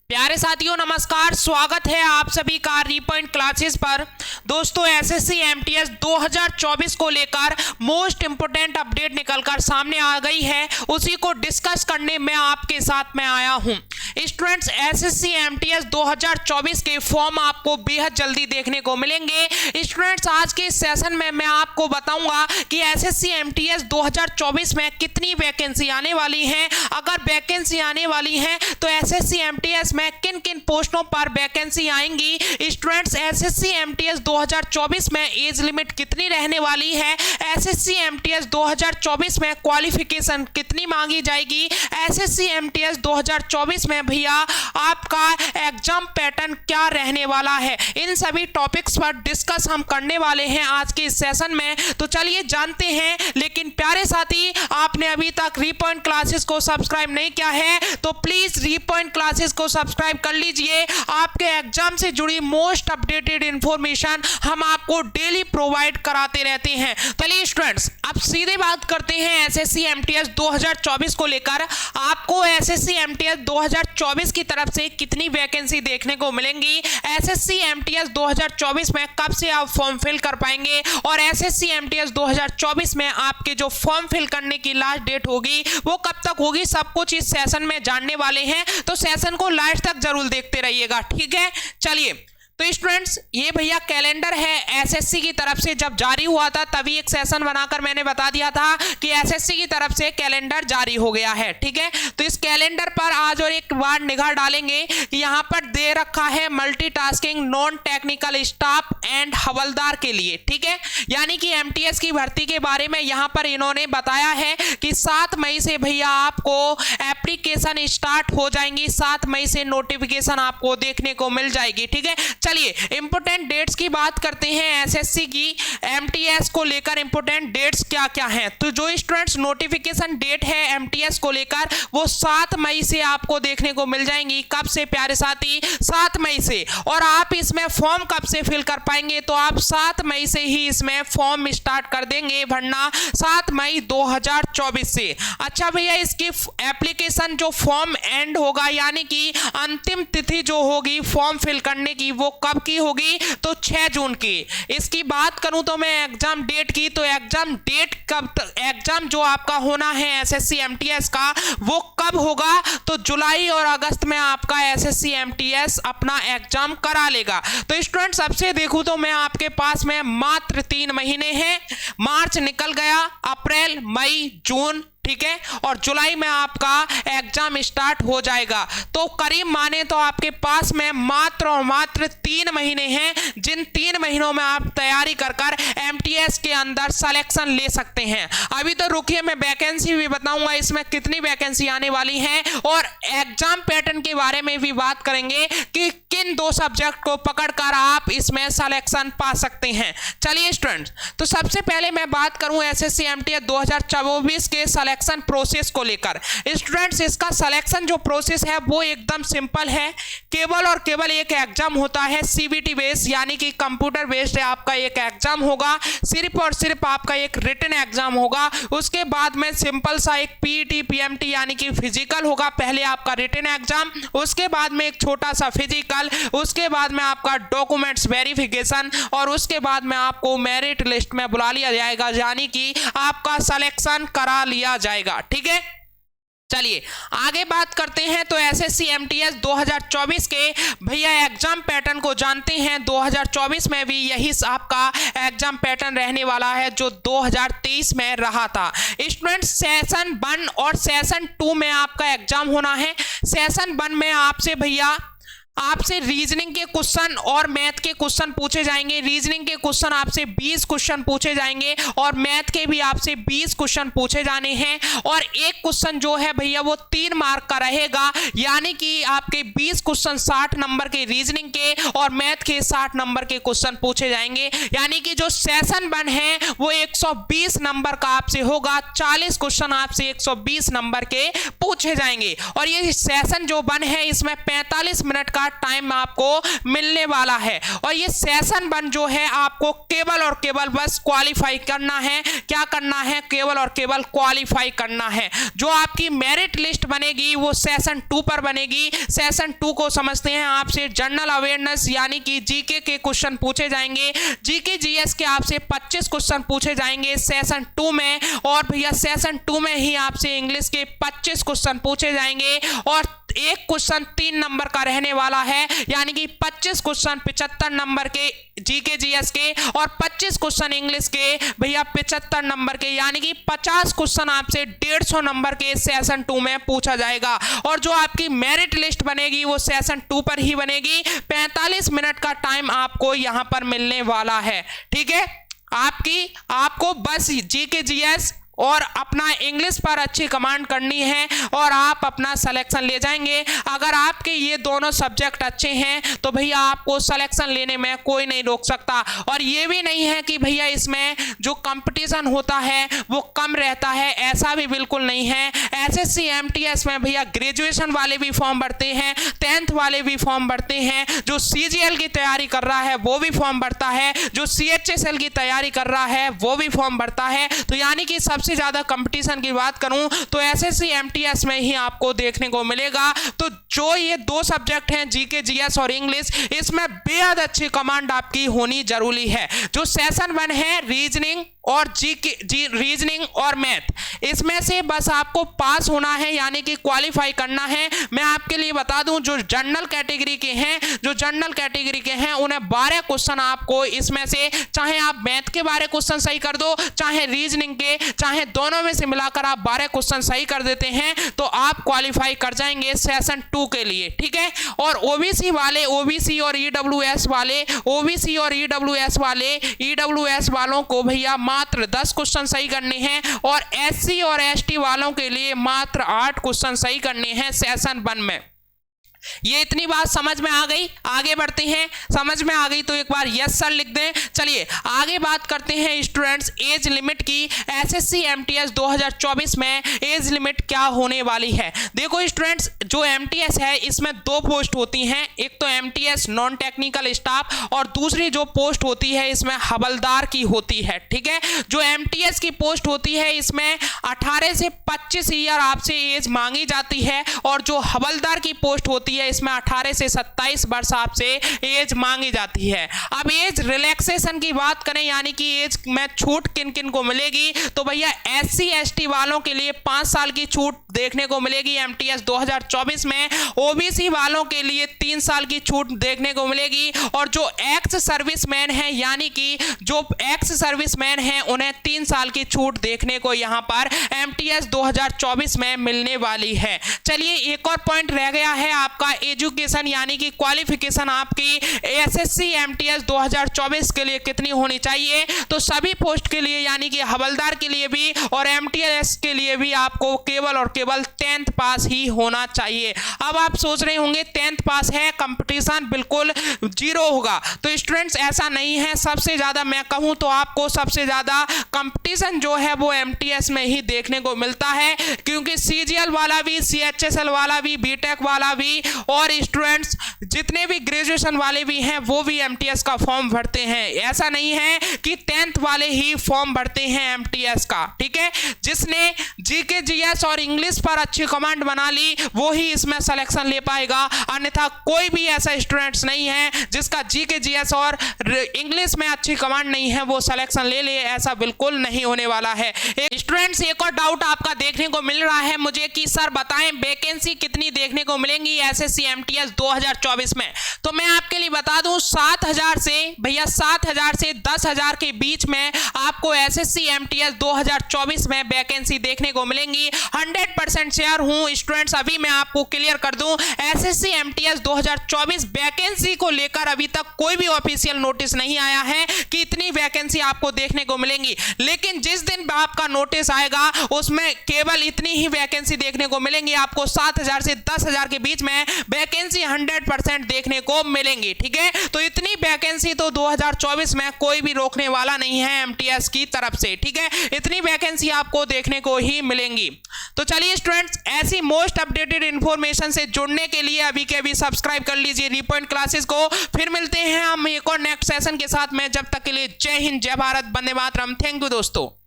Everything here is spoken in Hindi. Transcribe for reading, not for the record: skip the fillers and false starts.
प्यारे साथियों नमस्कार, स्वागत है आप सभी का रीपॉइंट क्लासेस पर। दोस्तों एसएससी एमटीएस 2024 को लेकर मोस्ट इंपोर्टेंट अपडेट निकलकर सामने आ गई है, उसी को डिस्कस करने में आपके साथ में आया हूं। स्टूडेंट्स एसएससी एमटीएस 2024 के फॉर्म आपको बेहद जल्दी देखने को मिलेंगे। स्टूडेंट्स आज के सेशन में मैं आपको बताऊंगा कि एसएससी एमटीएस 2024 में कितनी वैकेंसी आने वाली हैं। अगर वैकेंसी आने वाली हैं तो एसएससी एमटीएस में किन किन पोस्टों पर वैकेंसी आएंगी। स्टूडेंट्स एसएससी एमटीएस 2024 में एज लिमिट कितनी रहने वाली है, एसएससी एमटीएस 2024 में क्वालिफिकेशन कितनी मांगी जाएगी, एसएससी एमटीएस 2024 में भैया आपका एग्जाम पैटर्न क्या रहने वाला है, इन सभी टॉपिक्स पर डिस्कस हम करने वाले हैं आज के इस सेशन में। तो चलिए जानते हैं। लेकिन प्यारे साथी, आपने अभी तक रीपॉइंट क्लासेस को सब्सक्राइब नहीं किया है तो प्लीज रीपॉइंट क्लासेस को सब्सक्राइब कर लीजिए। आपके एग्जाम से जुड़ी मोस्ट अपडेटेड इंफॉर्मेशन हम आपको डेली प्रोवाइड कराते रहते हैं। चलिए स्टूडेंट्स अब सीधे बात करते हैं एसएससी एमटीएस 2024 को लेकर। आपको एसएससी एमटीएस 2024 की तरफ से कितनी वैकेंसी देखने को मिलेंगी, एसएससी एमटीएस 2024 में कब से आप फॉर्म फिल कर पाएंगे और एसएससी एमटीएस 2024 में आपके जो फॉर्म फिल करने की लास्ट डेट होगी वो कब तक होगी, सब कुछ इस सेशन में जानने वाले हैं। तो सेशन को लास्ट तक जरूर देखते रहिएगा, ठीक है। चलिए तो स्टूडेंट्स ये भैया कैलेंडर है एसएससी की तरफ से, जब जारी हुआ था तभी एक सेशन बनाकर मैंने बता दिया था कि एसएससी की तरफ से कैलेंडर जारी हो गया है, ठीक है। तो इस कैलेंडर पर आज और एक बार निगाह डालेंगे कि यहाँ पर दे रखा है multitasking non technical staff and हवलदार के लिए, ठीक है। यानी कि एमटीएस की भर्ती के बारे में यहाँ पर इन्होंने बताया है कि 7 मई से भैया आपको एप्लीकेशन स्टार्ट हो जाएंगी, 7 मई से नोटिफिकेशन आपको देखने को मिल जाएगी, ठीक है। चलिए इंपोर्टेंट डेट्स की बात करते हैं। एसएससी की एमटीएस को लेकर इंपोर्टेंट डेट्स क्या क्या हैं। तो जो स्टूडेंट्स नोटिफिकेशन डेट है एमटीएस को लेकर वो 7 मई से आपको देखने को मिल जाएंगी। कब से प्यारे साथी, 7 मई से। और आप इसमें फॉर्म कब से फिल कर पाएंगे, तो आप 7 मई से ही इसमें फॉर्म स्टार्ट कर देंगे भरना, 7 मई 2024 से। अच्छा भैया, इसकी एप्लीकेशन जो फॉर्म एंड होगा यानी कि अंतिम तिथि जो होगी फॉर्म फिल करने की वो कब की होगी, तो 6 जून की। इसकी बात करूं तो मैं एग्जाम डेट की, तो एग्जाम डेट कब तक, एग्जाम जो आपका होना है एसएससी एमटीएस का वो कब होगा, तो जुलाई और अगस्त में आपका एसएससी एमटीएस अपना एग्जाम करा लेगा। तो स्टूडेंट सबसे देखूं तो मैं आपके पास में मात्र 3 महीने हैं। मार्च निकल गया, अप्रैल, मई, जून, ठीक है, और जुलाई में आपका एग्जाम स्टार्ट हो जाएगा। तो करीब माने तो आपके पास में मात्र और मात्र 3 महीने हैं, जिन 3 महीनों में आप तैयारी कर एमटीएस के अंदर सिलेक्शन ले सकते हैं। अभी तो रुकिए, मैं वैकेंसी भी बताऊंगा इसमें कितनी वैकेंसी आने वाली है और एग्जाम पैटर्न के बारे में भी बात करेंगे कि किन 2 सब्जेक्ट को पकड़कर आप इसमें सिलेक्शन पा सकते हैं। चलिए स्टूडेंट्स, तो सबसे पहले मैं बात करूं एसएससी एमटीएस 2024 के सिलेक्शन प्रोसेस को लेकर। स्टूडेंट्स इसका सिलेक्शन जो प्रोसेस है वो एकदम सिंपल है। केवल और केवल एक एग्जाम होता है सीबीटी बेस्ड, यानी कि कंप्यूटर बेस्ड आपका एक एग्जाम होगा। सिर्फ और सिर्फ आपका एक रिटन एग्जाम होगा। उसके बाद में सिंपल सा एक पीईटी पीएमटी यानी कि फिजिकल होगा। पहले आपका रिटन एग्जाम, उसके बाद में एक छोटा सा फिजिकल, उसके बाद में आपका डॉक्यूमेंट्स वेरिफिकेशन और उसके बाद में आपको मेरिट लिस्ट में बुला लिया जाएगा, यानी कि आपका सिलेक्शन करा लिया जाएगा, ठीक है। चलिए आगे बात करते हैं। तो एसएससी एमटीएस 2024 के भैया एग्जाम पैटर्न को जानते हैं। 2024 में भी यही आपका एग्जाम पैटर्न रहने वाला है जो 2023 में रहा था। स्टूडेंट सेशन 1 और सेशन 2 में आपका एग्जाम होना है। सेशन 1 में आपसे रीजनिंग के क्वेश्चन और मैथ के क्वेश्चन पूछे जाएंगे। रीजनिंग के क्वेश्चन आपसे 20 क्वेश्चन पूछे जाएंगे और मैथ के भी आपसे 20 क्वेश्चन पूछे जाने हैं। और एक क्वेश्चन जो है भैया वो 3 मार्क का रहेगा, यानी कि आपके 20 क्वेश्चन 60 नंबर के रीजनिंग के और मैथ के 60 नंबर के क्वेश्चन पूछे जाएंगे। यानी कि जो सेशन 1 है वो 120 नंबर का आपसे होगा। 40 क्वेश्चन आपसे 120 नंबर के पूछे जाएंगे। और ये सेशन जो 1 है इसमें 45 मिनट का टाइम आपको मिलने वाला है। और ये सेशन 1 जो है आपको केवल और केवल बस क्वालिफाई करना है। क्या करना है? केवल और केवल क्वालिफाई करना है। जो आपकी मेरिट लिस्ट बनेगी वो सेशन 2 पर बनेगी। सेशन 2 को समझते हैं, आपसे जनरल अवेयरनेस यानी कि जीके के क्वेश्चन पूछे जाएंगे। जीके जीएस के आपसे 25 क्वेश्चन पूछे जाएंगे सेशन 2 में। और भैया सेशन 2 में ही आपसे इंग्लिश के 25 क्वेश्चन पूछे जाएंगे और एक क्वेश्चन 3 नंबर का रहने वाला है, यानी कि 25 क्वेश्चन 75 नंबर के जीके जीएस के और 25 क्वेश्चन इंग्लिश के भैया 75 नंबर के, यानी कि 50 क्वेश्चन आपसे 150 नंबर के सेशन 2 में पूछा जाएगा। और जो आपकी मेरिट लिस्ट बनेगी वो सेशन 2 पर ही बनेगी। 45 मिनट का टाइम आपको यहां पर मिलने वाला है। ठीक है, आपको बस जीके जीएस और अपना इंग्लिश पर अच्छी कमांड करनी है और आप अपना सिलेक्शन ले जाएंगे। अगर आपके ये दोनों सब्जेक्ट अच्छे हैं तो भैया आपको सिलेक्शन लेने में कोई नहीं रोक सकता। और ये भी नहीं है कि भैया इसमें जो कंपटीशन होता है वो कम रहता है, ऐसा भी बिल्कुल नहीं है। एसएससी एमटीएस में भैया ग्रेजुएशन वाले भी फॉर्म भरते हैं, 10th वाले भी फॉर्म भरते हैं, जो सीजीएल की तैयारी कर रहा है वो भी फॉर्म भरता है, जो सीएचएसएल की तैयारी कर रहा है वो भी फॉर्म भरता है। तो यानी कि सबसे ज्यादा कंपटीशन की बात करूं तो एसएससी एमटीएस में ही आपको देखने को मिलेगा। तो जो ये 2 सब्जेक्ट हैं जीके जीएस और इंग्लिश, इसमें बेहद अच्छी कमांड आपकी होनी जरूरी है। जो सेशन 1 है रीजनिंग और रीजनिंग और मैथ, इसमें से बस आपको पास होना है यानी कि क्वालिफाई करना है। मैं आपके लिए बता दूं जो जनरल कैटेगरी के हैं उन्हें 12 क्वेश्चन आपको इसमें से, चाहे आप मैथ के 12 क्वेश्चन सही कर दो, चाहे रीजनिंग के, चाहे दोनों में से मिलाकर आप 12 क्वेश्चन सही कर देते हैं तो आप क्वालिफाई कर जाएंगे सेशन 2 के लिए। ठीक है, और ओबीसी वाले, ओबीसी और ईडब्ल्यूएस वालों को भैया मात्र 10 क्वेश्चन सही करने हैं और एससी और एसटी वालों के लिए मात्र 8 क्वेश्चन सही करने हैं सेशन 1 में। ये इतनी बात समझ में आ गई? आगे बढ़ते हैं। समझ में आ गई तो एक बार यस सर लिख दें। चलिए आगे बात करते हैं स्टूडेंट्स एज लिमिट की। एसएससी एमटीएस 2024 में एज लिमिट क्या होने वाली है? देखो स्टूडेंट्स, जो एमटीएस है इसमें 2 पोस्ट होती हैं, एक तो एमटीएस नॉन टेक्निकल स्टाफ और दूसरी जो पोस्ट होती है इसमें हवलदार की होती है। ठीक है, जो एमटीएस की पोस्ट होती है इसमें 18 से 25 ईयर आपसे एज मांगी जाती है और जो हवलदार की पोस्ट होती है इसमें 18 से 27 वर्ष आपसे एज मांगी जाती है। अब एज रिलैक्सेशन की बात करें यानी कि एज में छूट किन किन को मिलेगी, तो भैया एससी एसटी वालों के लिए 5 साल की छूट देखने को मिलेगी एमटीएस 2024 में। ओबीसी वालों के लिए 3 साल की छूट देखने को मिलेगी और जो एक्स सर्विसमैन है यानी कि जो एक्स सर्विसमैन है उन्हें 3 साल की छूट देखने को यहां पर एमटीएस 2024 में मिलने वाली है। चलिए एक और पॉइंट रह गया है आपका एजुकेशन यानी कि क्वालिफिकेशन आपकी एसएससी एमटीएस 2024 के लिए कितनी होनी चाहिए। तो सभी पोस्ट के लिए यानी कि हवलदार के लिए भी और एमटीएस के लिए भी आपको केवल और केवल 10th पास ही होना चाहिए। अब आप सोच रहे होंगे 10th पास है, कंपटीशन बिल्कुल 0 होगा। तो स्टूडेंट्स ऐसा नहीं है। सबसे ज्यादा मैं कहूं तो आपको सबसे ज्यादा कंपटीशन जो है वो एमटीएस में ही देखने को मिलता है, क्योंकि सीजीएल वाला भी, सीएचएसएल वाला भी, बीटेक वाला भी और स्टूडेंट्स जितने भी ग्रेजुएशन वाले भी हैं वो भी एमटीएस का फॉर्म भरते हैं। ऐसा नहीं है कि 10th वाले ही फॉर्म भरते हैं एमटीएस का। ठीक है, जिसने जीके जीएस और इंग्लिश पर अच्छी कमांड बना ली वो ही इसमें सिलेक्शन ले पाएगा, अन्यथा कोई भी ऐसा स्टूडेंट्स नहीं है जिसका जीके जीएस और इंग्लिश में अच्छी कमांड नहीं है वो सिलेक्शन ले ले, ऐसा बिल्कुल नहीं होने वाला है। स्टूडेंट्स एक और डाउट आपका देखने को मिल रहा है मुझे कि सर बताएं वैकेंसी कितनी देखने को मिलेंगी एसएससी एमटीएस 2024 में। तो मैं आपके लिए बता दूं 7,000 से भैया 7,000 से 10,000 के बीच में आपको एसएससी एमटीएस 2024 में वैकेंसी देखने को मिलेंगी। 100% श्योर हूं स्टूडेंट्स। अभी मैं आपको क्लियर कर दूं एसएससी एमटीएस 2024 वैकेंसी को लेकर अभी तक कोई भी ऑफिशियल नोटिस नहीं आया है कि इतनी वैकेंसी आपको देखने को मिलेंगी, लेकिन जिस दिन आपका नोटिस आएगा उसमें केवल इतनी ही वैकेंसी देखने को मिलेंगी आपको 7,000 से 10,000 के बीच में। वैकेंसी 100% देखने को मिलेंगी। ठीक है, तो इतनी वैकेंसी तो 2024 में कोई भी रोकने वाला नहीं है एमटीएस की तरफ से। ठीक है, इतनी वैकेंसी आपको देखने को ही मिलेंगी। तो चलिए स्टूडेंट्स, ऐसी मोस्ट अपडेटेड इंफॉर्मेशन से जुड़ने के लिए अभी के अभी सब्सक्राइब कर लीजिए रीपॉइंट क्लासेस को। फिर मिलते हैं हम एक और नेक्स्ट सेशन के साथ में। जब तक के लिए जय हिंद, जय भारत, वंदे मातरम। थैंक यू दोस्तों।